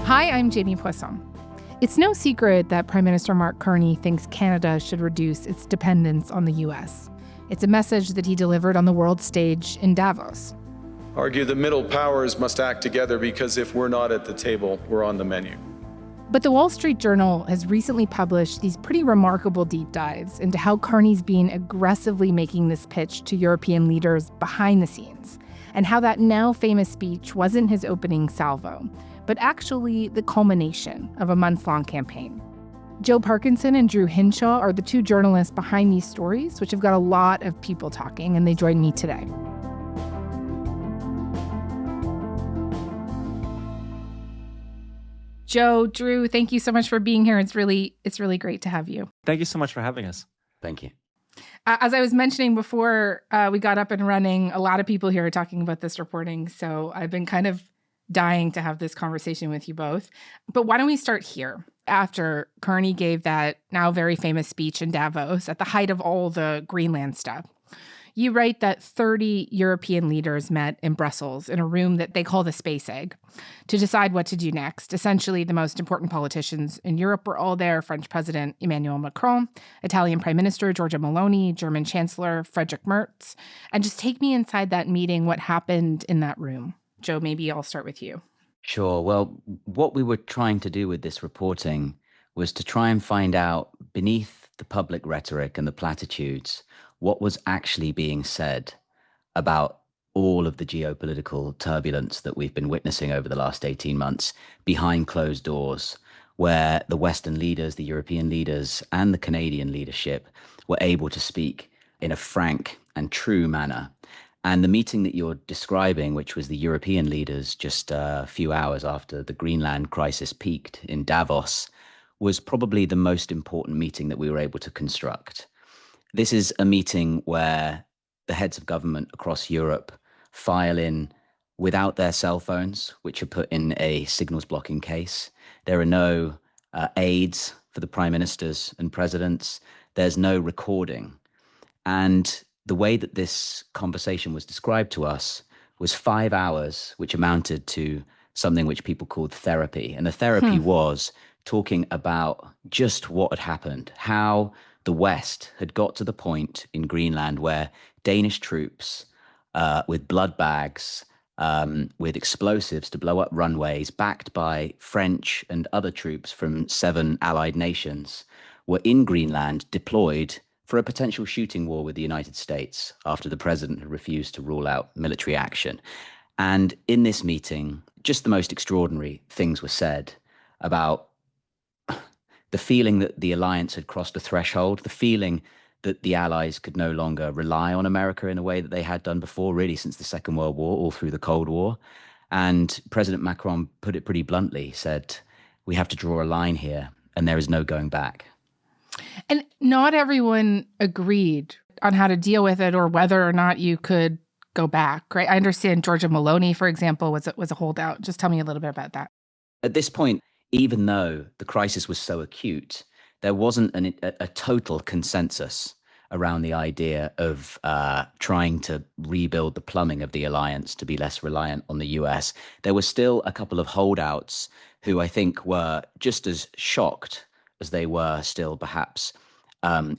Hi, I'm Jamie Poisson. It's no secret that Prime Minister Mark Carney thinks Canada should reduce its dependence on the U.S. It's a message that he delivered on the world stage in Davos. Argue the middle powers must act together because if we're not at the table, we're on the menu. But the Wall Street Journal has recently published these pretty remarkable deep dives into how Carney's been aggressively making this pitch to European leaders behind the scenes, and how that now famous speech wasn't his opening salvo, but actually the culmination of a months-long campaign. Joe Parkinson and Drew Hinshaw are the two journalists behind these stories, which have got a lot of people talking, and they join me today. Joe, Drew, thank you so much for being here. It's really great to have you. Thank you so much for having us. Thank you. As I was mentioning before we got up and running, a lot of people here are talking about this reporting, so I've been kind of dying to have this conversation with you both. But why don't we start here? After Carney gave that now very famous speech in Davos at the height of all the Greenland stuff, you write that 30 European leaders met in Brussels in a room that they call the Space Egg to decide what to do next. Essentially, the most important politicians in Europe were all there: French President Emmanuel Macron, Italian Prime Minister Giorgia Meloni, German Chancellor Friedrich Merz. And just take me inside that meeting, what happened in that room. Joe, maybe I'll start with you. Sure. Well, what we were trying to do with this reporting was to try and find out, beneath the public rhetoric and the platitudes, what was actually being said about all of the geopolitical turbulence that we've been witnessing over the last 18 months behind closed doors, where the Western leaders, the European leaders, and the Canadian leadership were able to speak in a frank and true manner. And the meeting that you're describing, which was the European leaders just a few hours after the Greenland crisis peaked in Davos, was probably the most important meeting that we were able to construct. This is a meeting where the heads of government across Europe file in without their cell phones, which are put in a signals blocking case. There are no aides for the prime ministers and presidents. There's no recording. And the way that this conversation was described to us was 5 hours, which amounted to something which people called therapy. And the therapy was talking about just what had happened, how the West had got to the point in Greenland where Danish troops with blood bags, with explosives to blow up runways, backed by French and other troops from 7 allied nations, were in Greenland deployed for a potential shooting war with the United States after the president had refused to rule out military action. And in this meeting, just the most extraordinary things were said about the feeling that the alliance had crossed a threshold, the feeling that the Allies could no longer rely on America in a way that they had done before, really since the Second World War, all through the Cold War. And President Macron put it pretty bluntly, said, we have to draw a line here and there is no going back. And not everyone agreed on how to deal with it or whether or not you could go back, right? I understand Giorgia Meloni, for example, was a holdout. Just tell me a little bit about that. At this point, even though the crisis was so acute, there wasn't a total consensus around the idea of trying to rebuild the plumbing of the alliance to be less reliant on the US. There were still a couple of holdouts who I think were just as shocked as they were still perhaps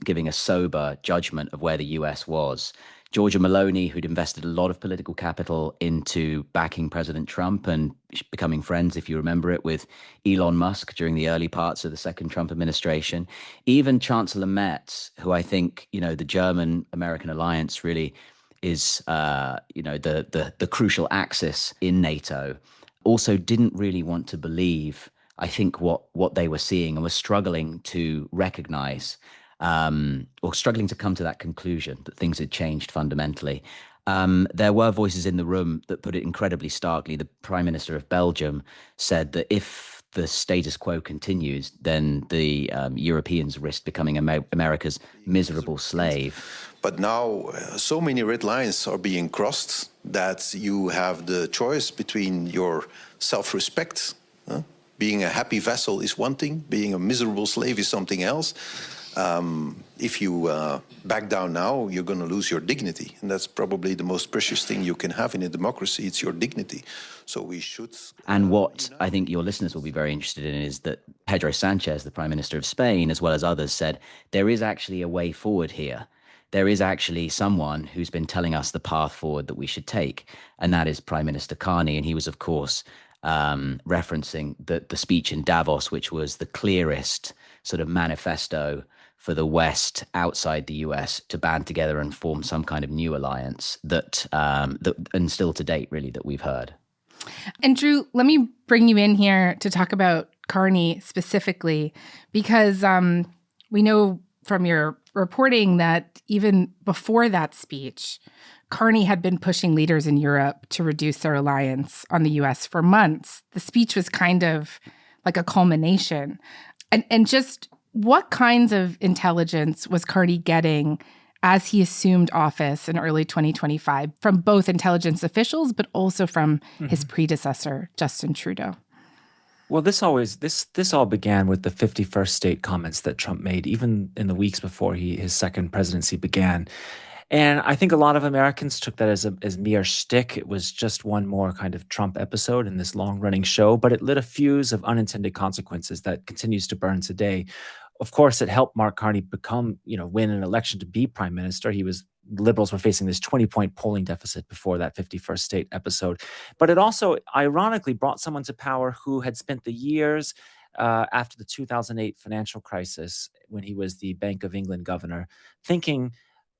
giving a sober judgment of where the US was. Giorgia Meloni, who'd invested a lot of political capital into backing President Trump and becoming friends, if you remember it, with Elon Musk during the early parts of the second Trump administration. Even Chancellor Merz, who I think, the German-American alliance really is, the crucial axis in NATO, also didn't really want to believe, I think, what they were seeing and was struggling to recognize or struggling to come to that conclusion that things had changed fundamentally. There were voices in the room that put it incredibly starkly. The Prime Minister of Belgium said that if the status quo continues, then the Europeans risk becoming America's miserable slave. But now so many red lines are being crossed that you have the choice between your self-respect. Being a happy vassal is one thing, being a miserable slave is something else. if you back down now, you're going to lose your dignity. And that's probably the most precious thing you can have in a democracy. It's your dignity. So we should... And what I think your listeners will be very interested in is that Pedro Sanchez, the Prime Minister of Spain, as well as others, said there is actually a way forward here. There is actually someone who's been telling us the path forward that we should take, and that is Prime Minister Carney. And he was, of course, referencing the speech in Davos, which was the clearest sort of manifesto for the West outside the US to band together and form some kind of new alliance that and still to date, really, that we've heard. And Drew, let me bring you in here to talk about Carney specifically, because we know from your reporting that even before that speech, Carney had been pushing leaders in Europe to reduce their reliance on the US for months. The speech was kind of like a culmination. And just what kinds of intelligence was Carney getting as he assumed office in early 2025 from both intelligence officials, but also from his predecessor, Justin Trudeau? Well, this all began with the 51st state comments that Trump made, even in the weeks before his second presidency began. And I think a lot of Americans took that as mere shtick. It was just one more kind of Trump episode in this long-running show, but it lit a fuse of unintended consequences that continues to burn today. Of course, it helped Mark Carney win an election to be prime minister. Liberals were facing this 20-point polling deficit before that 51st state episode. But it also ironically brought someone to power who had spent the years after the 2008 financial crisis, when he was the Bank of England governor, thinking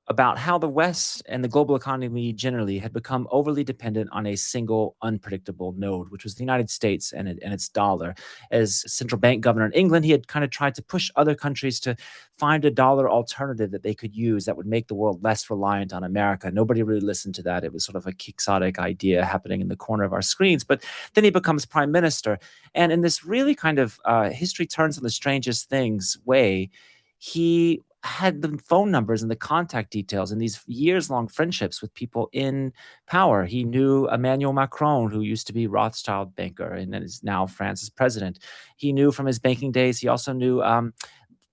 about how the West and the global economy generally had become overly dependent on a single unpredictable node, which was the United States and its dollar. As central bank governor in England, he had kind of tried to push other countries to find a dollar alternative that they could use that would make the world less reliant on America. Nobody really listened to that. It was sort of a quixotic idea happening in the corner of our screens. But then he becomes prime minister. And in this really kind of history turns on the strangest things way, he had the phone numbers and the contact details and these years-long friendships with people in power. He knew Emmanuel Macron, who used to be Rothschild banker and is now France's president. He knew from his banking days. He also knew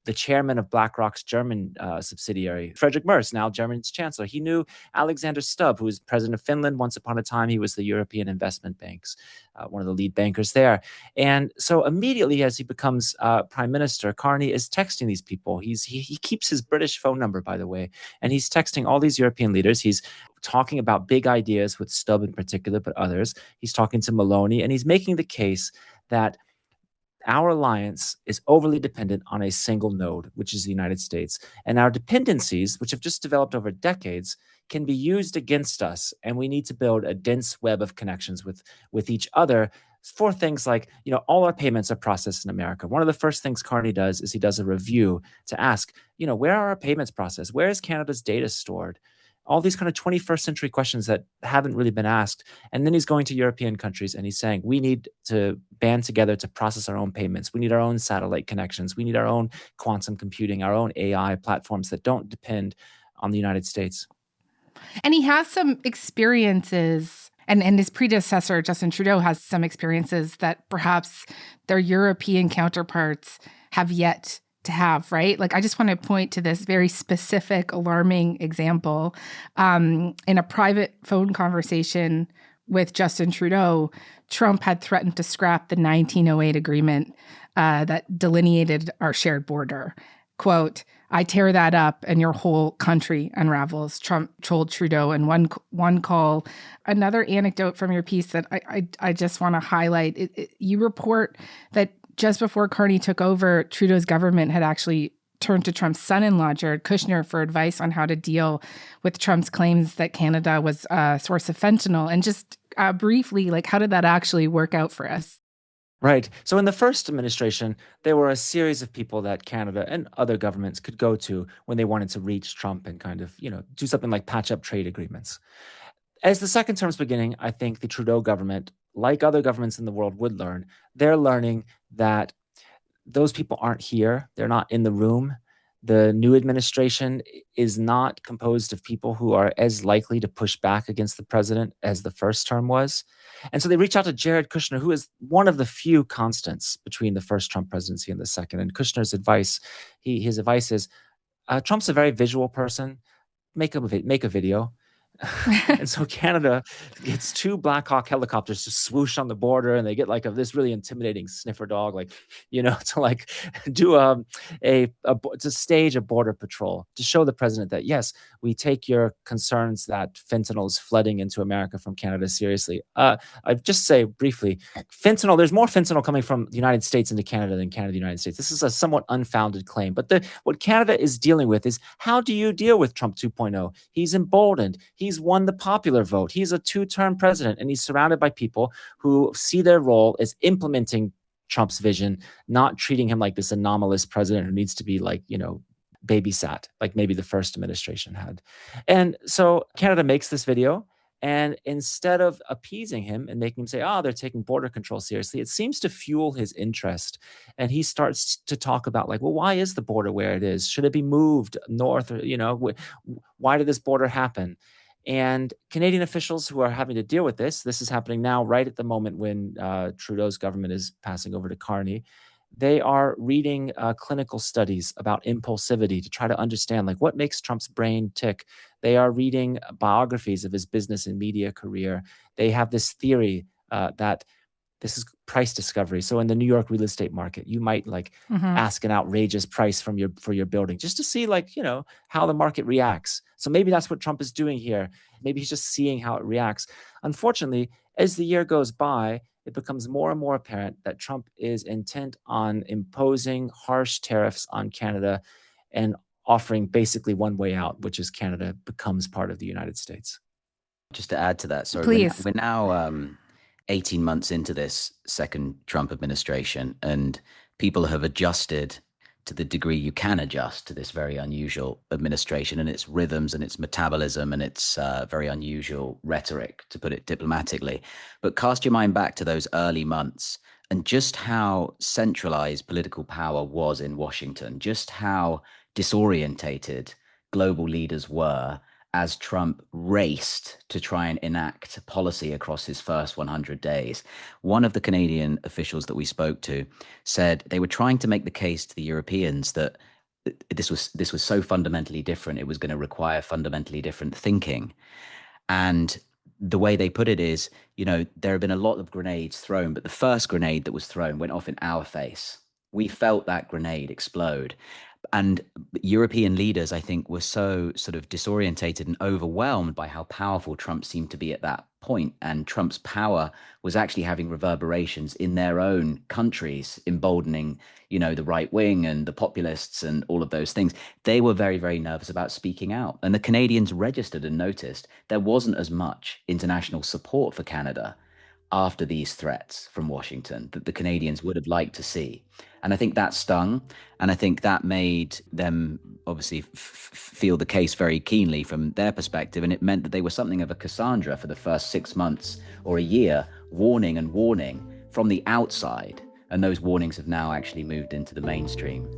the chairman of BlackRock's German subsidiary, Friedrich Merz, now Germany's chancellor. He knew Alexander Stubb, who was president of Finland. Once upon a time, he was the European Investment Bank's one of the lead bankers there. And so immediately as he becomes prime minister, Carney is texting these people. He keeps his British phone number, by the way, and he's texting all these European leaders. He's talking about big ideas with Stubb in particular, but others. He's talking to Maloney, and he's making the case that our alliance is overly dependent on a single node, which is the United States. And our dependencies, which have just developed over decades, can be used against us. And we need to build a dense web of connections with each other for things like, all our payments are processed in America. One of the first things Carney does is he does a review to ask, where are our payments processed? Where is Canada's data stored? All these kind of 21st century questions that haven't really been asked. And then he's going to European countries and he's saying, we need to band together to process our own payments. We need our own satellite connections. We need our own quantum computing, our own AI platforms that don't depend on the United States. And he has some experiences, and his predecessor, Justin Trudeau, has some experiences that perhaps their European counterparts have yet to have, right? Like, I just want to point to this very specific, alarming example. In a private phone conversation with Justin Trudeau, Trump had threatened to scrap the 1908 agreement that delineated our shared border. Quote, "I tear that up and your whole country unravels," Trump told Trudeau in one call. Another anecdote from your piece that I just want to highlight, you report that just before Carney took over, Trudeau's government had actually turned to Trump's son-in-law, Jared Kushner, for advice on how to deal with Trump's claims that Canada was a source of fentanyl. And just briefly, how did that actually work out for us? Right. So in the first administration, there were a series of people that Canada and other governments could go to when they wanted to reach Trump and kind of, do something like patch up trade agreements. As the second term's beginning, I think the Trudeau government, like other governments in the world would learn, they're learning that those people aren't here. They're not in the room. The new administration is not composed of people who are as likely to push back against the president as the first term was. And so they reach out to Jared Kushner, who is one of the few constants between the first Trump presidency and the second. And Kushner's advice, his advice is, Trump's a very visual person. Make a video. And so Canada gets 2 Black Hawk helicopters to swoosh on the border, and they get like this really intimidating sniffer dog, like, to like do to stage a border patrol to show the president that, yes, we take your concerns that fentanyl is flooding into America from Canada seriously. I just say briefly, fentanyl, there's more fentanyl coming from the United States into Canada than Canada, the United States. This is a somewhat unfounded claim. But what Canada is dealing with is, how do you deal with Trump 2.0? He's emboldened. He's won the popular vote. He's a 2-term president, and he's surrounded by people who see their role as implementing Trump's vision, not treating him like this anomalous president who needs to be babysat, like maybe the first administration had. And so Canada makes this video, and instead of appeasing him and making him say, they're taking border control seriously, it seems to fuel his interest. And he starts to talk about why is the border where it is? Should it be moved north? Or, why did this border happen? And Canadian officials who are having to deal with this is happening now, right at the moment when Trudeau's government is passing over to Carney. They are reading clinical studies about impulsivity to try to understand what makes Trump's brain tick. They are reading biographies of his business and media career. They have this theory that this is price discovery. So in the New York real estate market, you might ask an outrageous price for your building just to see how the market reacts. So maybe that's what Trump is doing here. Maybe he's just seeing how it reacts. Unfortunately, as the year goes by, it becomes more and more apparent that Trump is intent on imposing harsh tariffs on Canada and offering basically one way out, which is Canada becomes part of the United States. Just to add to that, sorry, Please. We're now 18 months into this second Trump administration, and people have adjusted to the degree you can adjust to this very unusual administration and its rhythms and its metabolism and its very unusual rhetoric, to put it diplomatically. But cast your mind back to those early months and just how centralized political power was in Washington, just how disorientated global leaders were as Trump raced to try and enact policy across his first 100 days. One of the Canadian officials that we spoke to said they were trying to make the case to the Europeans that this was so fundamentally different, it was going to require fundamentally different thinking. And the way they put it is, there have been a lot of grenades thrown, but the first grenade that was thrown went off in our face. We felt that grenade explode. And European leaders, I think, were so sort of disorientated and overwhelmed by how powerful Trump seemed to be at that point. And Trump's power was actually having reverberations in their own countries, emboldening, the right wing and the populists and all of those things. They were very, very nervous about speaking out. And the Canadians registered and noticed there wasn't as much international support for Canada after these threats from Washington that the Canadians would have liked to see. And I think that stung, and I think that made them obviously feel the case very keenly from their perspective, and it meant that they were something of a Cassandra for the first 6 months or a year, warning and warning from the outside, and those warnings have now actually moved into the mainstream.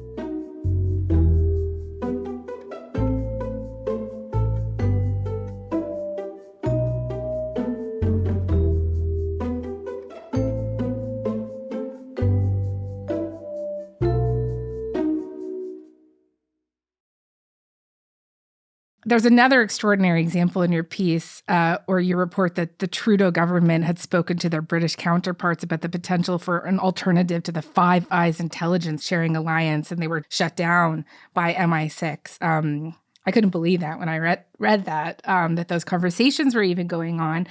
There's another extraordinary example in your piece, or your report, that the Trudeau government had spoken to their British counterparts about the potential for an alternative to the Five Eyes intelligence sharing alliance, and they were shut down by MI6. I couldn't believe that when I read that, that those conversations were even going on.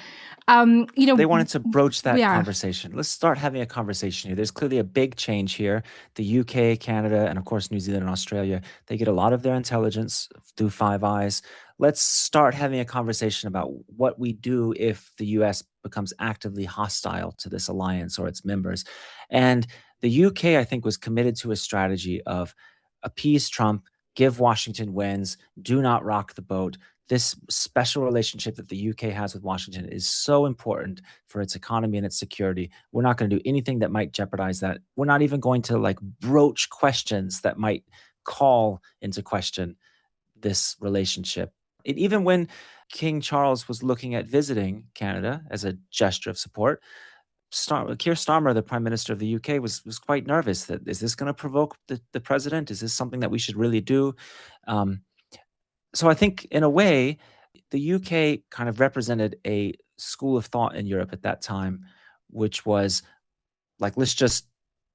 They wanted to broach that conversation. Let's start having a conversation here. There's clearly a big change here. The UK, Canada, and of course New Zealand and Australia, they get a lot of their intelligence through Five Eyes. Let's start having a conversation about what we do if the US becomes actively hostile to this alliance or its members. And the UK, I think, was committed to a strategy of appease Trump, give Washington wins, do not rock the boat. This special relationship that the UK has with Washington is so important for its economy and its security. We're not going to do anything that might jeopardize that. We're not even going to broach questions that might call into question this relationship. Even when King Charles was looking at visiting Canada as a gesture of support, Keir Starmer, the Prime Minister of the UK, was quite nervous that, is this going to provoke the president? Is this something that we should really do? So I think, in a way, the UK kind of represented a school of thought in Europe at that time, which was like, let's just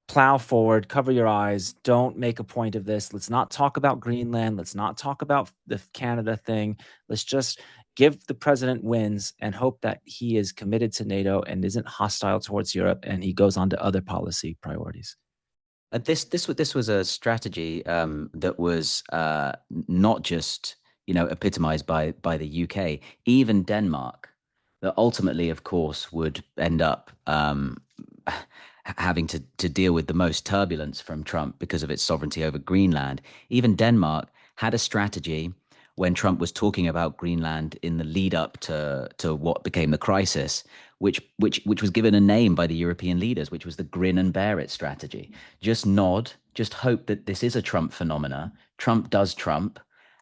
plow forward, cover your eyes, don't make a point of this. Let's not talk about Greenland. Let's not talk about the Canada thing. Let's just give the president wins and hope that he is committed to NATO and isn't hostile towards Europe, and he goes on to other policy priorities. This was a strategy that was not just epitomized by the UK. Even Denmark, that ultimately, of course, would end up having to deal with the most turbulence from Trump because of its sovereignty over Greenland. Even Denmark had a strategy when Trump was talking about Greenland in the lead up to what became the crisis, which was given a name by the European leaders, which was the grin and bear it strategy. Just nod, just hope that this is a Trump phenomena. Trump does Trump,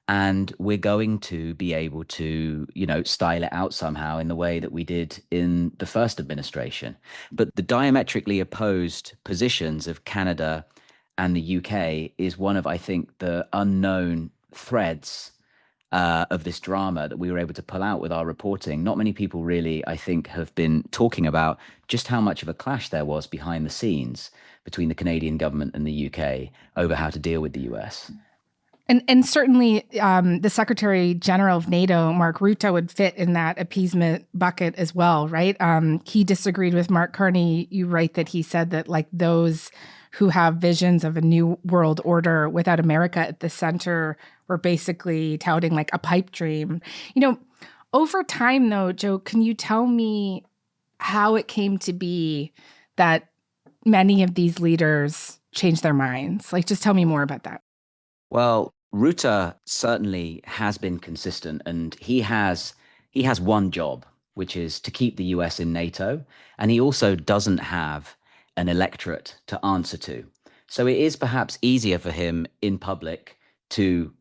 and we're going to be able to, style it out somehow in the way that we did in the first administration. But the diametrically opposed positions of Canada and the UK is one of, I think, the unknown threads of this drama that we were able to pull out with our reporting. Not many people really, I think, have been talking about just how much of a clash there was behind the scenes between the Canadian government and the UK over how to deal with the US. And certainly the Secretary General of NATO, Mark Rutte, would fit in that appeasement bucket as well, right? He disagreed with Mark Carney. You write that he said that like those who have visions of a new world order without America at the center were basically touting like a pipe dream. Over time, though, Joe, can you tell me how it came to be that many of these leaders changed their minds? Like, just tell me more about that. Well, Rutte certainly has been consistent, and he has one job, which is to keep the US in NATO, and he also doesn't have an electorate to answer to. So it is perhaps easier for him in public to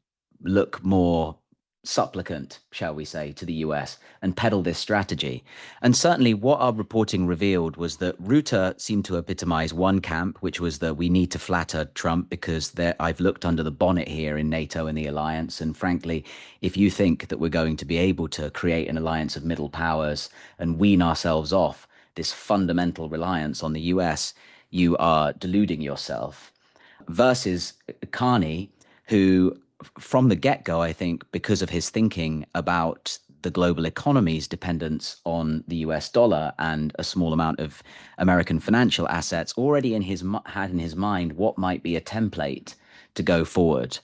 look more supplicant, shall we say, to the US and peddle this strategy. And certainly what our reporting revealed was that Rutte seemed to epitomize one camp, which was that we need to flatter Trump because I've looked under the bonnet here in NATO and the alliance. And frankly, if you think that we're going to be able to create an alliance of middle powers and wean ourselves off this fundamental reliance on the US, you are deluding yourself. Versus Carney, who from the get-go, I think, because of his thinking about the global economy's dependence on the US dollar and a small amount of American financial assets, already had in his mind what might be a template to go forward.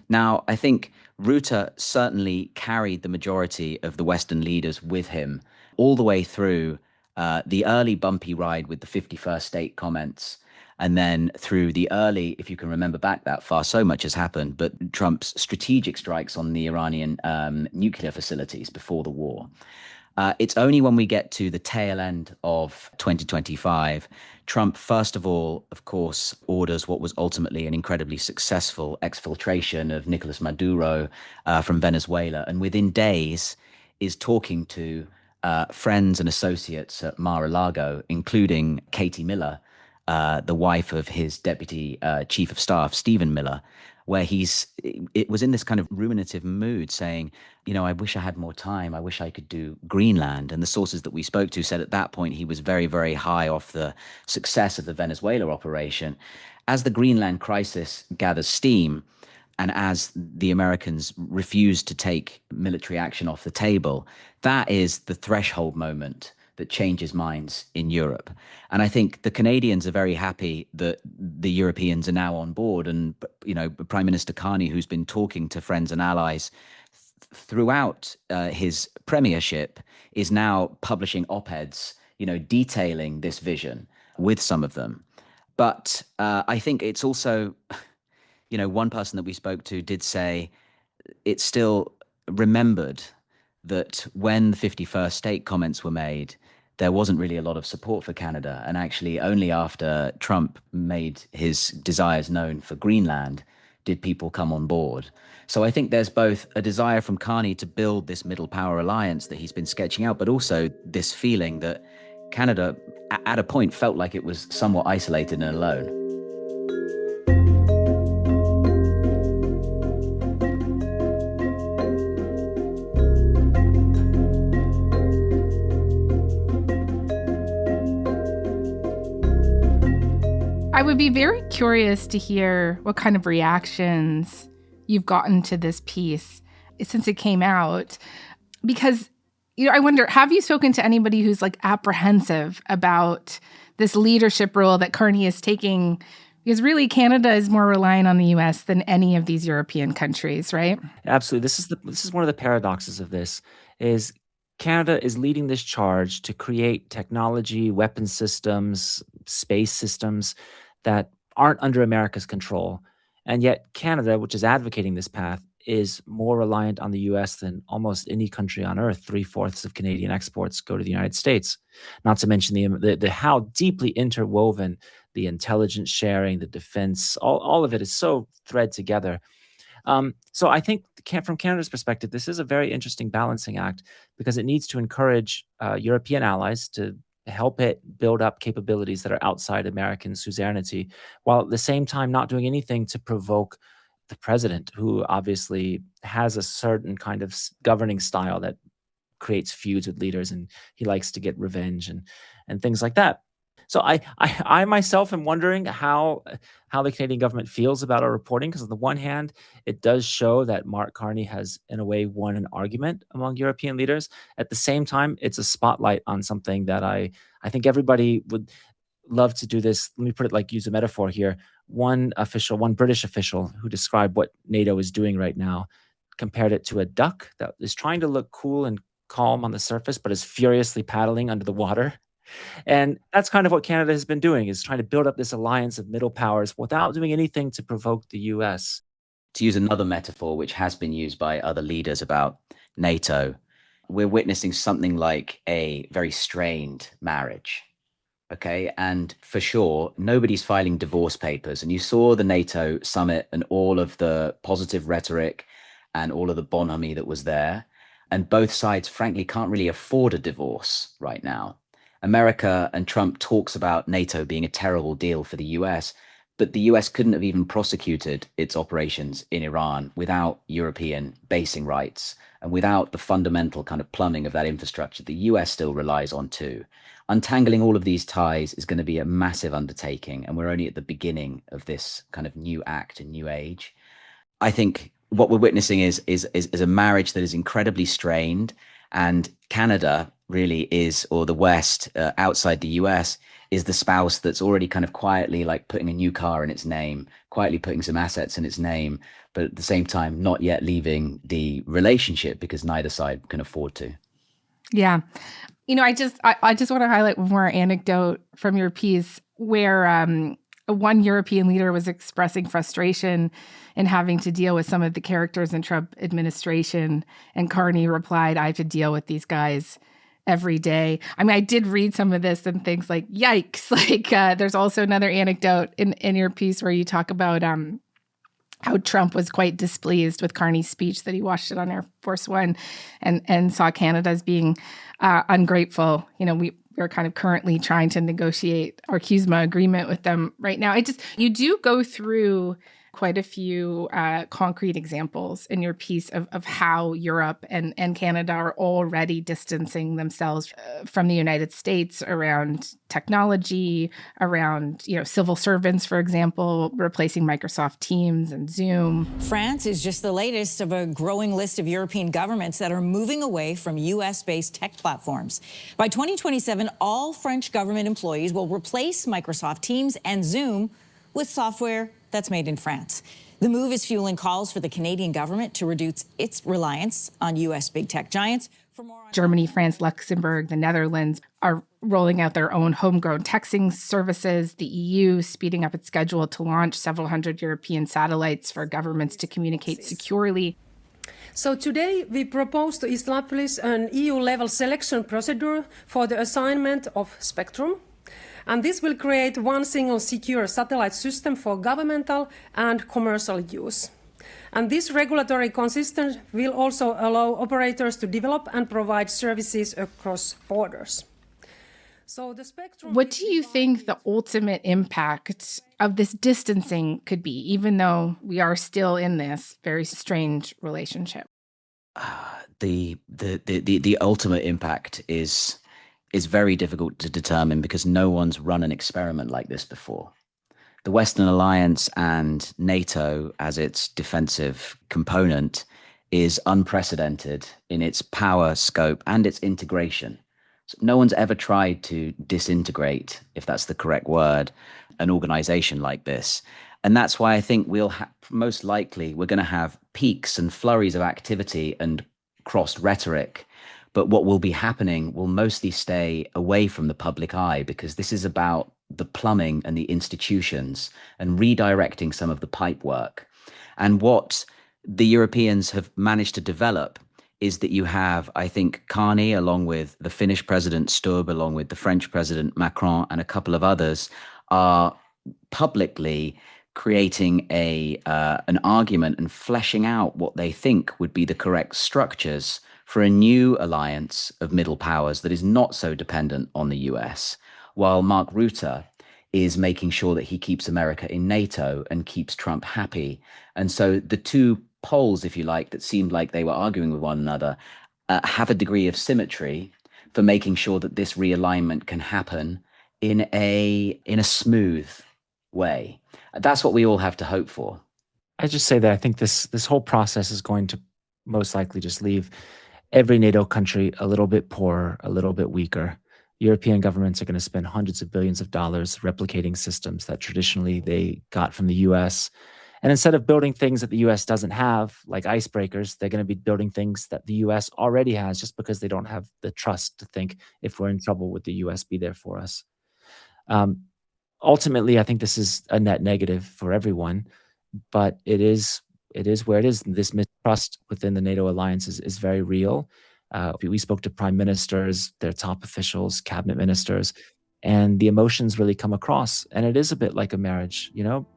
Now, I think Rutte certainly carried the majority of the Western leaders with him all the way through the early bumpy ride with the 51st state comments, and then through the early, if you can remember back that far, so much has happened, but Trump's strategic strikes on the Iranian nuclear facilities before the war. It's only when we get to the tail end of 2025, Trump, first of all, of course, orders what was ultimately an incredibly successful exfiltration of Nicolas Maduro from Venezuela, and within days is talking to friends and associates at Mar-a-Lago, including Katie Miller, the wife of his deputy chief of staff, Stephen Miller, where it was in this kind of ruminative mood saying, I wish I had more time. I wish I could do Greenland. And the sources that we spoke to said at that point he was very, very high off the success of the Venezuela operation. As the Greenland crisis gathers steam, and as the Americans refuse to take military action off the table, that is the threshold moment that changes minds in Europe. And I think the Canadians are very happy that the Europeans are now on board. And, Prime Minister Carney, who's been talking to friends and allies throughout his premiership, is now publishing op-eds, detailing this vision with some of them. But I think it's also, one person that we spoke to did say it's still remembered that when the 51st state comments were made, there wasn't really a lot of support for Canada. And actually only after Trump made his desires known for Greenland did people come on board? So I think there's both a desire from Carney to build this middle power alliance that he's been sketching out, but also this feeling that Canada, at a point, felt like it was somewhat isolated and alone. I would be very curious to hear what kind of reactions you've gotten to this piece since it came out, because I wonder, have you spoken to anybody who's like apprehensive about this leadership role that Carney is taking? Because really, Canada is more reliant on the U.S. than any of these European countries, right? Absolutely. This is one of the paradoxes of this, is Canada is leading this charge to create technology, weapon systems, space systems that aren't under America's control. And yet Canada, which is advocating this path, is more reliant on the U.S. than almost any country on earth. 3/4 of Canadian exports go to the United States. Not to mention the how deeply interwoven the intelligence sharing, the defense, all of it is so thread together. So I think from Canada's perspective, this is a very interesting balancing act, because it needs to encourage European allies to help it build up capabilities that are outside American suzerainty, while at the same time not doing anything to provoke the president, who obviously has a certain kind of governing style that creates feuds with leaders, and he likes to get revenge and things like that. So I myself am wondering how the Canadian government feels about our reporting, because on the one hand, it does show that Mark Carney has, in a way, won an argument among European leaders. At the same time, it's a spotlight on something that I think everybody would love to do this. Let me put it like, use a metaphor here. One British official who described what NATO is doing right now compared it to a duck that is trying to look cool and calm on the surface, but is furiously paddling under the water. And that's kind of what Canada has been doing, is trying to build up this alliance of middle powers without doing anything to provoke the US. To use another metaphor, which has been used by other leaders about NATO, we're witnessing something like a very strained marriage. Okay. And for sure, nobody's filing divorce papers. And you saw the NATO summit and all of the positive rhetoric and all of the bonhomie that was there. And both sides, frankly, can't really afford a divorce right now. America and Trump talks about NATO being a terrible deal for the US, but the US couldn't have even prosecuted its operations in Iran without European basing rights and without the fundamental kind of plumbing of that infrastructure the US still relies on too. Untangling all of these ties is going to be a massive undertaking, and we're only at the beginning of this kind of new act and new age. I think what we're witnessing is a marriage that is incredibly strained, and Canada really is, or the West outside the US, is the spouse that's already kind of quietly like putting a new car in its name, quietly putting some assets in its name, but at the same time not yet leaving the relationship because neither side can afford to. Yeah. I just want to highlight one more anecdote from your piece where one European leader was expressing frustration in having to deal with some of the characters in Trump administration, and Carney replied, "I have to deal with these guys every day." I mean, I did read some of this and things like, yikes. Like there's also another anecdote in your piece where you talk about how Trump was quite displeased with Carney's speech, that he watched it on Air Force One and saw Canada as being ungrateful. We're kind of currently trying to negotiate our CUSMA agreement with them right now. You do go through quite a few concrete examples in your piece of how Europe and Canada are already distancing themselves from the United States around technology, around civil servants, for example, replacing Microsoft Teams and Zoom. France is just the latest of a growing list of European governments that are moving away from US-based tech platforms. By 2027, all French government employees will replace Microsoft Teams and Zoom with software that's made in France. The move is fueling calls for the Canadian government to reduce its reliance on U.S. big tech giants. Germany, France, Luxembourg, the Netherlands are rolling out their own homegrown texting services. The EU speeding up its schedule to launch several hundred European satellites for governments to communicate securely. So today we propose to establish an EU-level selection procedure for the assignment of spectrum And this will create one single secure satellite system for governmental and commercial use. And this regulatory consistency will also allow operators to develop and provide services across borders. So the spectrum. What do you think the ultimate impact of this distancing could be, even though we are still in this very strange relationship? The ultimate impact is very difficult to determine because no one's run an experiment like this before. The Western Alliance and NATO as its defensive component is unprecedented in its power, scope, and its integration. So no one's ever tried to disintegrate, if that's the correct word, an organization like this. And that's why I think most likely we're going to have peaks and flurries of activity and crossed rhetoric. But what will be happening will mostly stay away from the public eye because this is about the plumbing and the institutions and redirecting some of the pipe work. And what the Europeans have managed to develop is that you have, I think, Carney, along with the Finnish president Stubb, along with the French president Macron, and a couple of others, are publicly creating an argument and fleshing out what they think would be the correct structures for a new alliance of middle powers that is not so dependent on the US, while Mark Rutte is making sure that he keeps America in NATO and keeps Trump happy. And so the two poles, if you like, that seemed like they were arguing with one another, have a degree of symmetry for making sure that this realignment can happen in a smooth way. That's what we all have to hope for. I just say that I think this whole process is going to most likely just leave every NATO country a little bit poorer, a little bit weaker. European governments are going to spend hundreds of billions of dollars replicating systems that traditionally they got from the US. And instead of building things that the US doesn't have, like icebreakers, they're going to be building things that the US already has just because they don't have the trust to think if we're in trouble, would the US be there for us? Ultimately, I think this is a net negative for everyone, but it is where it is. This mistrust within the NATO alliance is very real. We spoke to prime ministers, their top officials, cabinet ministers, and the emotions really come across. And it is a bit like a marriage.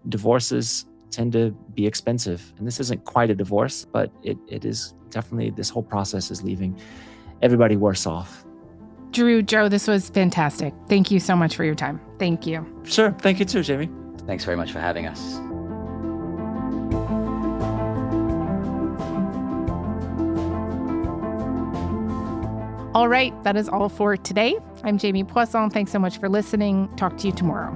Divorces tend to be expensive. And this isn't quite a divorce, but it is definitely, this whole process is leaving everybody worse off. Drew, Joe, this was fantastic. Thank you so much for your time. Thank you. Sure. Thank you too, Jamie. Thanks very much for having us. All right, that is all for today. I'm Jamie Poisson. Thanks so much for listening. Talk to you tomorrow.